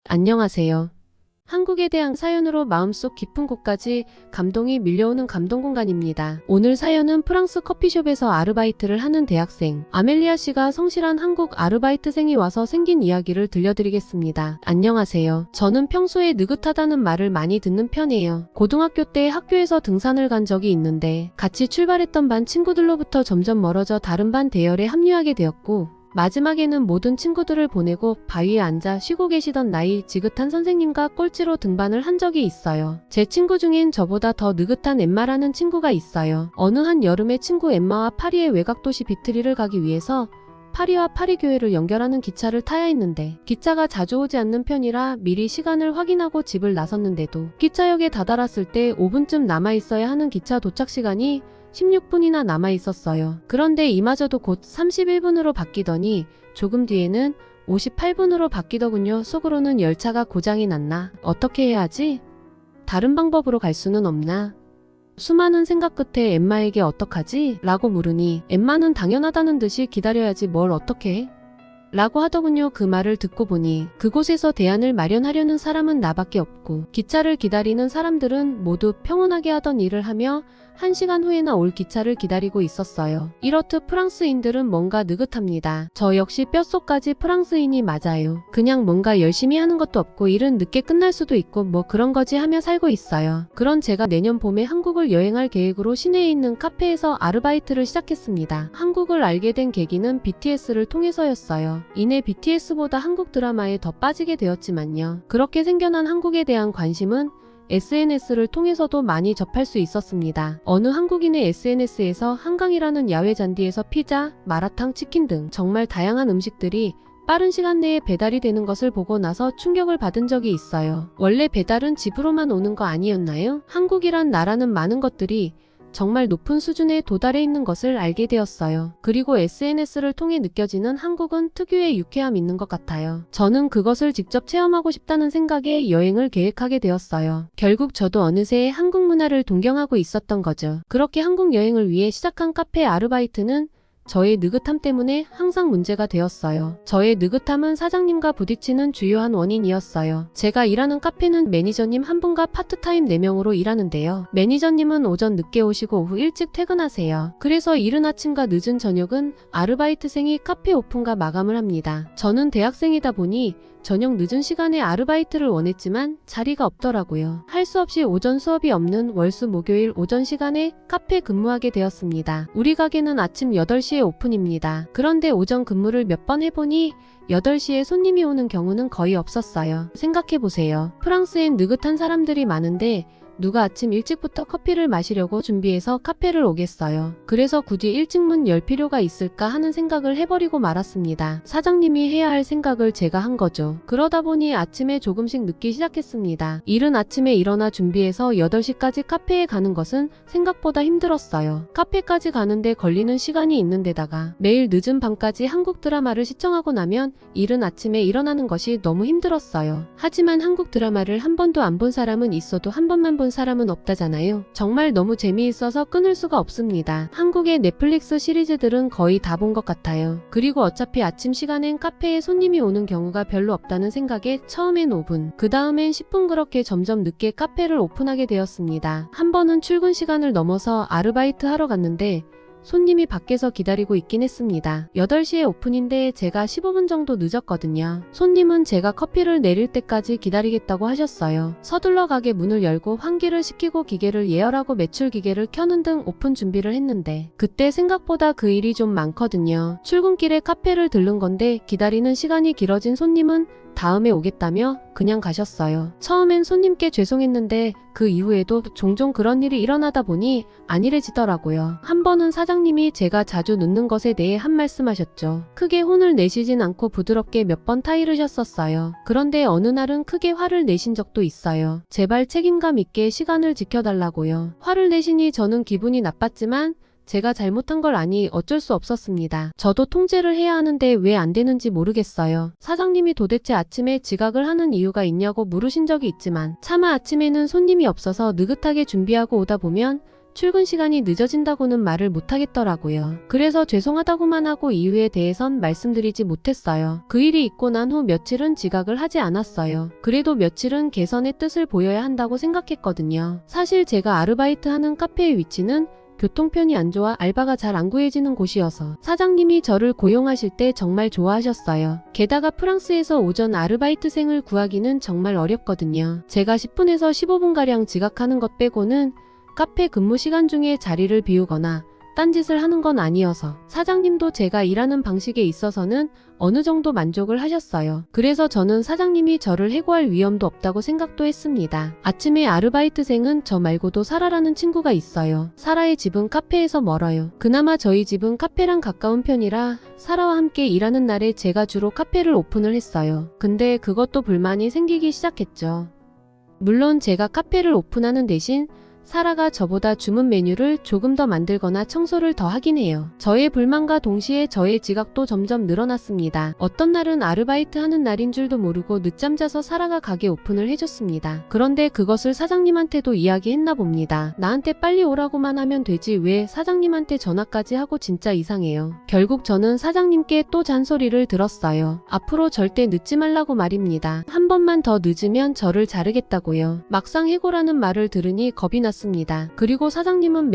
안녕하세요. 한국에 대한 사연으로 마음속 깊은 곳까지 감동이 밀려오는 감동 공간입니다. 오늘 사연은 프랑스 커피숍에서 아르바이트를 하는 대학생 아멜리아 씨가 성실한 한국 아르바이트생이 와서 생긴 이야기를 들려드리겠습니다. 안녕하세요. 저는 평소에 느긋하다는 말을 많이 듣는 편이에요. 고등학교 때 학교에서 등산을 간 적이 있는데 같이 출발했던 반 친구들로부터 점점 멀어져 다른 반 대열에 합류하게 되었고, 마지막에는 모든 친구들을 보내고 바위에 앉아 쉬고 계시던 나이 지긋한 선생님과 꼴찌로 등반을 한 적이 있어요. 제 친구 중엔 저보다 더 느긋한 엠마라는 친구가 있어요. 어느 한 여름에 친구 엠마와 파리의 외곽도시 비트리를 가기 위해서 파리와 파리교회를 연결하는 기차를 타야 했는데 기차가 자주 오지 않는 편이라 미리 시간을 확인하고 집을 나섰는데도 기차역에 다다랐을 때 5분쯤 남아있어야 하는 기차 도착 시간이 16분이나 남아있었어요. 그런데 이마저도 곧 31분으로 바뀌더니 조금 뒤에는 58분으로 바뀌더군요. 속으로는 열차가 고장이 났나? 어떻게 해야 하지? 다른 방법으로 갈 수는 없나? 수많은 생각 끝에 엠마에게 어떡하지? 라고 물으니 엠마는 당연하다는 듯이 기다려야지 뭘 어떻게 해? 라고 하더군요. 그 말을 듣고 보니 그곳에서 대안을 마련하려는 사람은 나밖에 없고 기차를 기다리는 사람들은 모두 평온하게 하던 일을 하며 1시간 후에나 올 기차를 기다리고 있었어요. 이렇듯 프랑스인들은 뭔가 느긋합니다. 저 역시 뼛속까지 프랑스인이 맞아요. 그냥 뭔가 열심히 하는 것도 없고 일은 늦게 끝날 수도 있고 뭐 그런 거지 하며 살고 있어요. 그런 제가 내년 봄에 한국을 여행할 계획으로 시내에 있는 카페에서 아르바이트를 시작했습니다. 한국을 알게 된 계기는 BTS를 통해서였어요. 이내 BTS보다 한국 드라마에 더 빠지게 되었지만요. 그렇게 생겨난 한국에 대한 관심은 SNS를 통해서도 많이 접할 수 있었습니다. 어느 한국인의 SNS에서 한강이라는 야외 잔디에서 피자, 마라탕, 치킨 등 정말 다양한 음식들이 빠른 시간 내에 배달이 되는 것을 보고 나서 충격을 받은 적이 있어요. 원래 배달은 집으로만 오는 거 아니었나요? 한국이란 나라는 많은 것들이 정말 높은 수준에 도달해 있는 것을 알게 되었어요. 그리고 SNS를 통해 느껴지는 한국은 특유의 유쾌함이 있는 것 같아요. 저는 그것을 직접 체험하고 싶다는 생각에 여행을 계획하게 되었어요. 결국 저도 어느새 한국 문화를 동경하고 있었던 거죠. 그렇게 한국 여행을 위해 시작한 카페 아르바이트는 저의 느긋함 때문에 항상 문제가 되었어요. 저의 느긋함은 사장님과 부딪히는 주요한 원인이었어요. 제가 일하는 카페는 매니저님 한 분과 파트타임 4명으로 일하는데요. 매니저님은 오전 늦게 오시고 오후 일찍 퇴근하세요. 그래서 이른 아침과 늦은 저녁은 아르바이트생이 카페 오픈과 마감을 합니다. 저는 대학생이다 보니 저녁 늦은 시간에 아르바이트를 원했지만 자리가 없더라고요. 할 수 없이 오전 수업이 없는 월수 목요일 오전 시간에 카페 근무하게 되었습니다. 우리 가게는 아침 8시에 오픈입니다. 그런데 오전 근무를 몇 번 해보니 8시에 손님이 오는 경우는 거의 없었어요. 생각해보세요. 프랑스엔 느긋한 사람들이 많은데 누가 아침 일찍부터 커피를 마시려고 준비해서 카페를 오겠어요. 그래서 굳이 일찍 문 열 필요가 있을까 하는 생각을 해버리고 말았습니다. 사장님이 해야 할 생각을 제가 한 거죠. 그러다 보니 아침에 조금씩 늦기 시작했습니다. 이른 아침에 일어나 준비해서 8시까지 카페에 가는 것은 생각보다 힘들었어요. 카페까지 가는데 걸리는 시간이 있는데다가 매일 늦은 밤까지 한국 드라마를 시청하고 나면 이른 아침에 일어나는 것이 너무 힘들었어요. 하지만 한국 드라마를 한 번도 안 본 사람은 있어도 한 번만 본 사람은 없다잖아요. 정말 너무 재미있어서 끊을 수가 없습니다. 한국의 넷플릭스 시리즈들은 거의 다 본 것 같아요. 그리고 어차피 아침 시간엔 카페에 손님이 오는 경우가 별로 없다는 생각에 처음엔 5분, 그 다음엔 10분 그렇게 점점 늦게 카페를 오픈하게 되었습니다. 한 번은 출근 시간을 넘어서 아르바이트 하러 갔는데 손님이 밖에서 기다리고 있긴 했습니다. 8시에 오픈인데 제가 15분 정도 늦었거든요. 손님은 제가 커피를 내릴 때까지 기다리겠다고 하셨어요. 서둘러 가게 문을 열고 환기를 시키고 기계를 예열하고 매출 기계를 켜는 등 오픈 준비를 했는데 그때 생각보다 그 일이 좀 많거든요. 출근길에 카페를 들른 건데 기다리는 시간이 길어진 손님은 다음에 오겠다며 그냥 가셨어요. 처음엔 손님께 죄송했는데 그 이후에도 종종 그런 일이 일어나다 보니 안일해지더라고요. 한 번은 사장님이 제가 자주 늦는 것에 대해 한 말씀 하셨죠. 크게 혼을 내시진 않고 부드럽게 몇 번 타이르셨었어요. 그런데 어느 날은 크게 화를 내신 적도 있어요. 제발 책임감 있게 시간을 지켜달라고요. 화를 내시니 저는 기분이 나빴지만 제가 잘못한 걸 아니 어쩔 수 없었습니다. 저도 통제를 해야 하는데 왜 안 되는지 모르겠어요. 사장님이 도대체 아침에 지각을 하는 이유가 있냐고 물으신 적이 있지만 차마 아침에는 손님이 없어서 느긋하게 준비하고 오다 보면 출근 시간이 늦어진다고는 말을 못하겠더라고요. 그래서 죄송하다고만 하고 이유에 대해선 말씀드리지 못했어요. 그 일이 있고 난 후 며칠은 지각을 하지 않았어요. 그래도 며칠은 개선의 뜻을 보여야 한다고 생각했거든요. 사실 제가 아르바이트 하는 카페의 위치는 교통편이 안 좋아 알바가 잘 안 구해지는 곳이어서 사장님이 저를 고용하실 때 정말 좋아하셨어요. 게다가 프랑스에서 오전 아르바이트생을 구하기는 정말 어렵거든요. 제가 10분에서 15분가량 지각하는 것 빼고는 카페 근무 시간 중에 자리를 비우거나 딴짓을 하는 건 아니어서 사장님도 제가 일하는 방식에 있어서는 어느 정도 만족을 하셨어요. 그래서 저는 사장님이 저를 해고할 위험도 없다고 생각도 했습니다. 아침에 아르바이트생은 저 말고도 사라라는 친구가 있어요. 사라의 집은 카페에서 멀어요. 그나마 저희 집은 카페랑 가까운 편이라 사라와 함께 일하는 날에 제가 주로 카페를 오픈을 했어요. 근데 그것도 불만이 생기기 시작했죠. 물론 제가 카페를 오픈하는 대신 사라가 저보다 주문 메뉴를 조금 더 만들거나 청소를 더 하긴 해요. 저의 불만과 동시에 저의 지각도 점점 늘어났습니다. 어떤 날은 아르바이트 하는 날인 줄도 모르고 늦잠 자서 사라가 가게 오픈을 해줬습니다. 그런데 그것을 사장님한테도 이야기했나 봅니다. 나한테 빨리 오라고만 하면 되지 왜 사장님한테 전화까지 하고 진짜 이상해요. 결국 저는 사장님께 또 잔소리를 들었어요. 앞으로 절대 늦지 말라고 말입니다. 한 번만 더 늦으면 저를 자르겠다고요. 막상 해고라는 말을 들으니 겁이 났습니다. 그리고 사장님은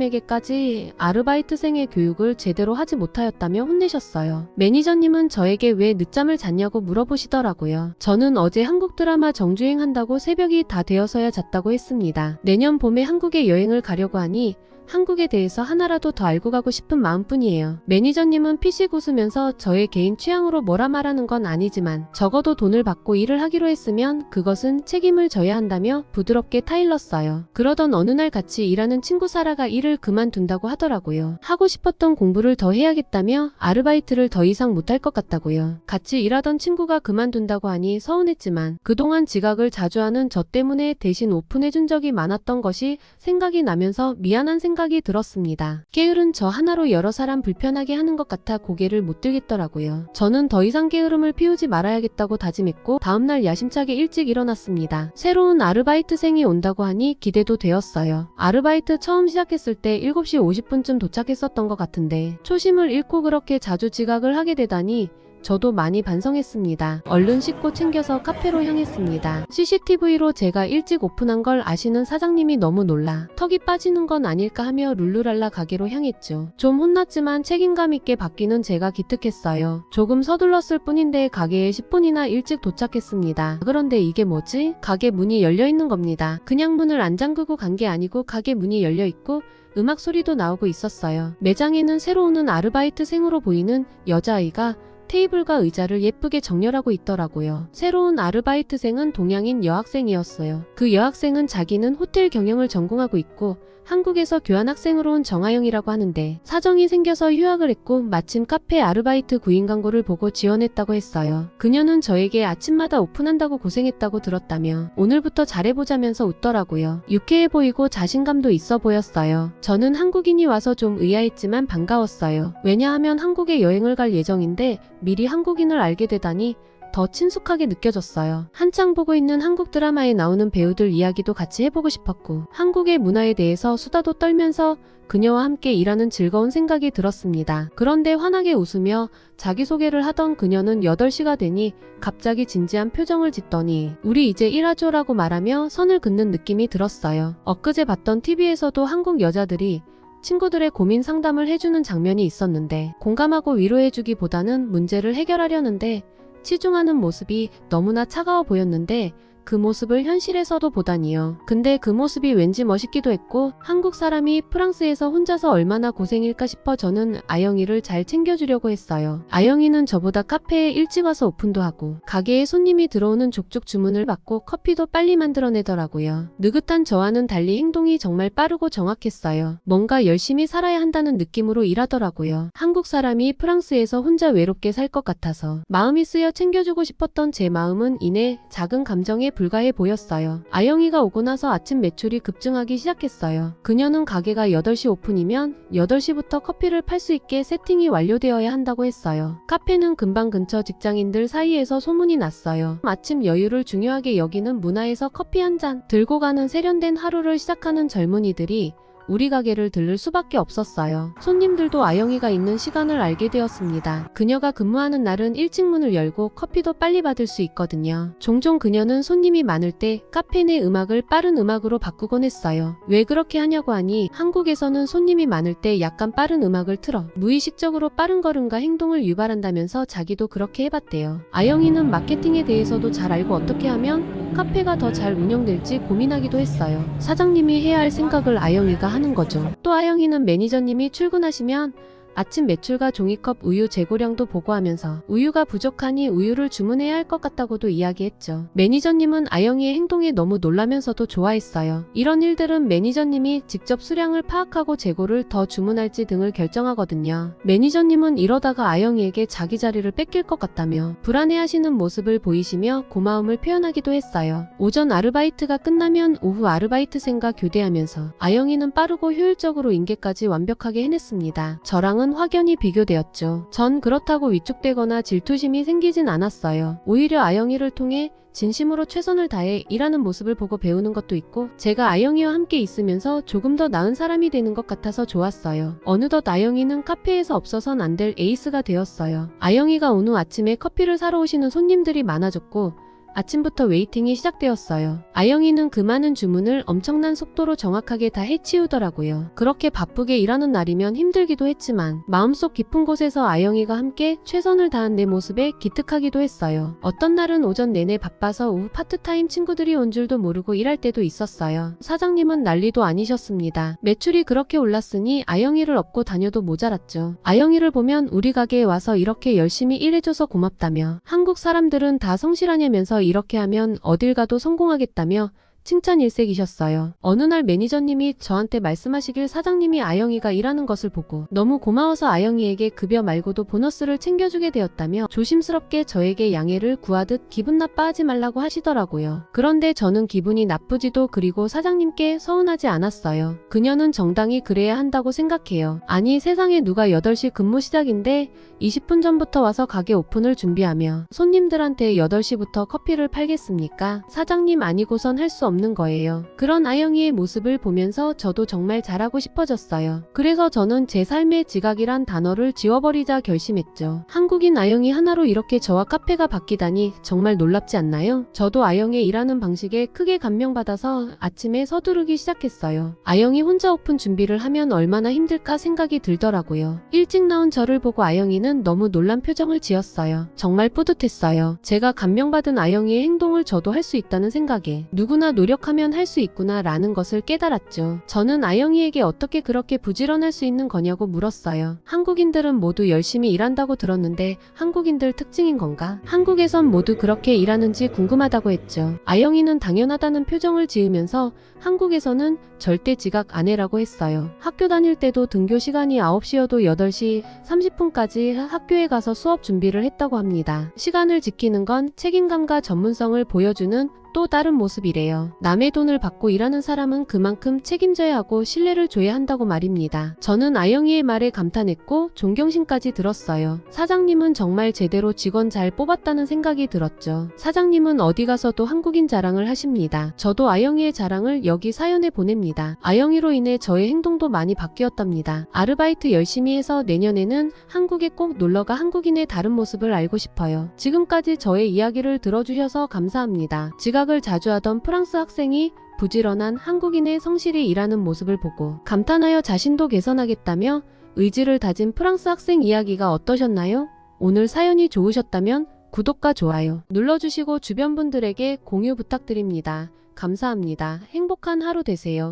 매니저님에게까지 아르바이트생의 교육을 제대로 하지 못하였다며 혼내셨어요. 매니저님은 저에게 왜 늦잠을 잤냐고 물어보시더라고요. 저는 어제 한국 드라마 정주행한다고 새벽이 다 되어서야 잤다고 했습니다. 내년 봄에 한국에 여행을 가려고 하니 한국에 대해서 하나라도 더 알고 가고 싶은 마음뿐이에요. 매니저님은 피식 웃으면서 저의 개인 취향으로 뭐라 말하는 건 아니지만 적어도 돈을 받고 일을 하기로 했으면 그것은 책임을 져야 한다며 부드럽게 타일렀어요. 그러던 어느 날 같이 일하는 친구 사라가 일을 그만둔다고 하더라고요. 하고 싶었던 공부를 더 해야겠다며 아르바이트를 더 이상 못할 것 같다고요. 같이 일하던 친구가 그만둔다고 하니 서운했지만 그동안 지각을 자주 하는 저 때문에 대신 오픈해준 적이 많았던 것이 생각이 나면서 미안한 생각이 들었습니다. 게으른 저 하나로 여러 사람 불편하게 하는 것 같아 고개를 못 들겠더라고요. 저는 더 이상 게으름을 피우지 말아야겠다고 다짐했고 다음날 야심차게 일찍 일어났습니다. 새로운 아르바이트생이 온다고 하니 기대도 되었어요. 아르바이트 처음 시작했을 때 7시 50분쯤 도착했었던 것 같은데 초심을 잃고 그렇게 자주 지각을 하게 되다니 저도 많이 반성했습니다. 얼른 씻고 챙겨서 카페로 향했습니다. CCTV로 제가 일찍 오픈한 걸 아시는 사장님이 너무 놀라 턱이 빠지는 건 아닐까 하며 룰루랄라 가게로 향했죠. 좀 혼났지만 책임감 있게 받기는 제가 기특했어요. 조금 서둘렀을 뿐인데 가게에 10분이나 일찍 도착했습니다. 그런데 이게 뭐지? 가게 문이 열려있는 겁니다. 그냥 문을 안 잠그고 간 게 아니고 가게 문이 열려있고 음악 소리도 나오고 있었어요. 매장에는 새로 오는 아르바이트생으로 보이는 여자아이가 테이블과 의자를 예쁘게 정렬하고 있더라고요. 새로운 아르바이트생은 동양인 여학생이었어요. 그 여학생은 자기는 호텔 경영을 전공하고 있고 한국에서 교환학생으로 온 정아영이라고 하는데 사정이 생겨서 휴학을 했고 마침 카페 아르바이트 구인 광고를 보고 지원했다고 했어요. 그녀는 저에게 아침마다 오픈한다고 고생했다고 들었다며 오늘부터 잘해보자면서 웃더라고요. 유쾌해 보이고 자신감도 있어 보였어요. 저는 한국인이 와서 좀 의아했지만 반가웠어요. 왜냐하면 한국에 여행을 갈 예정인데 미리 한국인을 알게 되다니 더 친숙하게 느껴졌어요. 한창 보고 있는 한국 드라마에 나오는 배우들 이야기도 같이 해보고 싶었고 한국의 문화에 대해서 수다도 떨면서 그녀와 함께 일하는 즐거운 생각이 들었습니다. 그런데 환하게 웃으며 자기소개를 하던 그녀는 8시가 되니 갑자기 진지한 표정을 짓더니 우리 이제 일하죠 라고 말하며 선을 긋는 느낌이 들었어요. 엊그제 봤던 TV에서도 한국 여자들이 친구들의 고민 상담을 해주는 장면이 있었는데 공감하고 위로해주기보다는 문제를 해결하려는데 치중하는 모습이 너무나 차가워 보였는데 그 모습을 현실에서도 보다니요. 근데 그 모습이 왠지 멋있기도 했고 한국 사람이 프랑스에서 혼자서 얼마나 고생일까 싶어 저는 아영이를 잘 챙겨주려고 했어요. 아영이는 저보다 카페에 일찍 와서 오픈도 하고 가게에 손님이 들어오는 족족 주문을 받고 커피도 빨리 만들어내더라고요. 느긋한 저와는 달리 행동이 정말 빠르고 정확했어요. 뭔가 열심히 살아야 한다는 느낌으로 일하더라고요. 한국 사람이 프랑스에서 혼자 외롭게 살 것 같아서 마음이 쓰여 챙겨주고 싶었던 제 마음은 이내 작은 감정에 불과해 보였어요. 아영이가 오고 나서 아침 매출이 급증하기 시작했어요. 그녀는 가게가 8시 오픈이면 8시부터 커피를 팔 수 있게 세팅이 완료되어야 한다고 했어요. 카페는 근방 근처 직장인들 사이에서 소문이 났어요. 아침 여유를 중요하게 여기는 문화에서 커피 한 잔 들고 가는 세련된 하루를 시작하는 젊은이들이 우리 가게를 들를 수밖에 없었어요. 손님들도 아영이가 있는 시간을 알게 되었습니다. 그녀가 근무하는 날은 일찍 문을 열고 커피도 빨리 받을 수 있거든요. 종종 그녀는 손님이 많을 때 카페 내 음악을 빠른 음악으로 바꾸곤 했어요. 왜 그렇게 하냐고 하니 한국에서는 손님이 많을 때 약간 빠른 음악을 틀어 무의식적으로 빠른 걸음과 행동을 유발한다면서 자기도 그렇게 해봤대요. 아영이는 마케팅에 대해서도 잘 알고 어떻게 하면 카페가 더 잘 운영될지 고민하기도 했어요. 사장님이 해야 할 생각을 아영이가 하는 거죠. 또 아영이는 매니저님이 출근하시면 아침 매출과 종이컵 우유 재고량도 보고하면서 우유가 부족하니 우유를 주문해야 할 것 같다고도 이야기했죠. 매니저님은 아영이의 행동에 너무 놀라면서도 좋아했어요. 이런 일들은 매니저님이 직접 수량을 파악하고 재고를 더 주문할지 등을 결정하거든요. 매니저님은 이러다가 아영이에게 자기 자리를 뺏길 것 같다며 불안해하시는 모습을 보이시며 고마움을 표현하기도 했어요. 오전 아르바이트가 끝나면 오후 아르바이트생과 교대하면서 아영이는 빠르고 효율적으로 인계까지 완벽하게 해냈습니다. 저랑은 확연히 비교되었죠. 전 그렇다고 위축되거나 질투심이 생기진 않았어요. 오히려 아영이를 통해 진심으로 최선을 다해 일하는 모습을 보고 배우는 것도 있고 제가 아영이와 함께 있으면서 조금 더 나은 사람이 되는 것 같아서 좋았어요. 어느덧 아영이는 카페에서 없어선 안 될 에이스가 되었어요. 아영이가 온 후 아침에 커피를 사러 오시는 손님들이 많아졌고 아침부터 웨이팅이 시작되었어요. 아영이는 그 많은 주문을 엄청난 속도로 정확하게 다 해치우더라고요. 그렇게 바쁘게 일하는 날이면 힘들기도 했지만 마음속 깊은 곳에서 아영이가 함께 최선을 다한 내 모습에 기특하기도 했어요. 어떤 날은 오전 내내 바빠서 오후 파트타임 친구들이 온 줄도 모르고 일할 때도 있었어요. 사장님은 난리도 아니셨습니다. 매출이 그렇게 올랐으니 아영이를 업고 다녀도 모자랐죠. 아영이를 보면 우리 가게에 와서 이렇게 열심히 일해줘서 고맙다며 한국 사람들은 다 성실하냐면서 이렇게 하면 어딜 가도 성공하겠다며 칭찬 일색이셨어요. 어느 날 매니저님이 저한테 말씀하시길 사장님이 아영이가 일하는 것을 보고 너무 고마워서 아영이에게 급여 말고도 보너스를 챙겨주게 되었다며 조심스럽게 저에게 양해를 구하듯 기분 나빠하지 말라고 하시더라고요. 그런데 저는 기분이 나쁘지도 그리고 사장님께 서운하지 않았어요. 그녀는 정당히 그래야 한다고 생각해요. 아니 세상에 누가 8시 근무 시작인데 20분 전부터 와서 가게 오픈을 준비하며 손님들한테 8시부터 커피를 팔겠습니까? 사장님 아니고선 할 수 없는 거예요. 그런 아영이의 모습을 보면서 저도 정말 잘하고 싶어졌어요. 그래서 저는 제 삶의 지각이란 단어를 지워버리자 결심했죠. 한국인 아영이 하나로 이렇게 저와 카페가 바뀌다니 정말 놀랍지 않나요? 저도 아영의 일하는 방식에 크게 감명받아서 아침에 서두르기 시작했어요. 아영이 혼자 오픈 준비를 하면 얼마나 힘들까 생각이 들더라고요. 일찍 나온 저를 보고 아영이는 너무 놀란 표정을 지었어요. 정말 뿌듯했어요. 제가 감명받은 아영이의 행동을 저도 할 수 있다는 생각에 누구나 노력하면 할 수 있구나 라는 것을 깨달았죠. 저는 아영이에게 어떻게 그렇게 부지런할 수 있는 거냐고 물었어요. 한국인들은 모두 열심히 일한다고 들었는데 한국인들 특징인 건가? 한국에선 모두 그렇게 일하는지 궁금하다고 했죠. 아영이는 당연하다는 표정을 지으면서 한국에서는 절대 지각 안 해라고 했어요. 학교 다닐 때도 등교 시간이 9시여도 8시 30분까지 학교에 가서 수업 준비를 했다고 합니다. 시간을 지키는 건 책임감과 전문성을 보여주는 또 다른 모습이래요. 남의 돈을 받고 일하는 사람은 그만큼 책임져야 하고 신뢰를 줘야 한다고 말입니다. 저는 아영이의 말에 감탄했고 존경심까지 들었어요. 사장님은 정말 제대로 직원 잘 뽑았다는 생각이 들었죠. 사장님은 어디 가서도 한국인 자랑을 하십니다. 저도 아영이의 자랑을 여기 사연에 보냅니다. 아영이로 인해 저의 행동도 많이 바뀌었답니다. 아르바이트 열심히 해서 내년에는 한국에 꼭 놀러가 한국인의 다른 모습을 알고 싶어요. 지금까지 저의 이야기를 들어주셔서 감사합니다. 지각을 자주 하던 프랑스 학생이 부지런한 한국인의 성실히 일하는 모습을 보고 감탄하여 자신도 개선하겠다며 의지를 다진 프랑스 학생 이야기가 어떠셨나요? 오늘 사연이 좋으셨다면 구독과 좋아요 눌러주시고 주변 분들에게 공유 부탁드립니다. 감사합니다. 행복한 하루 되세요.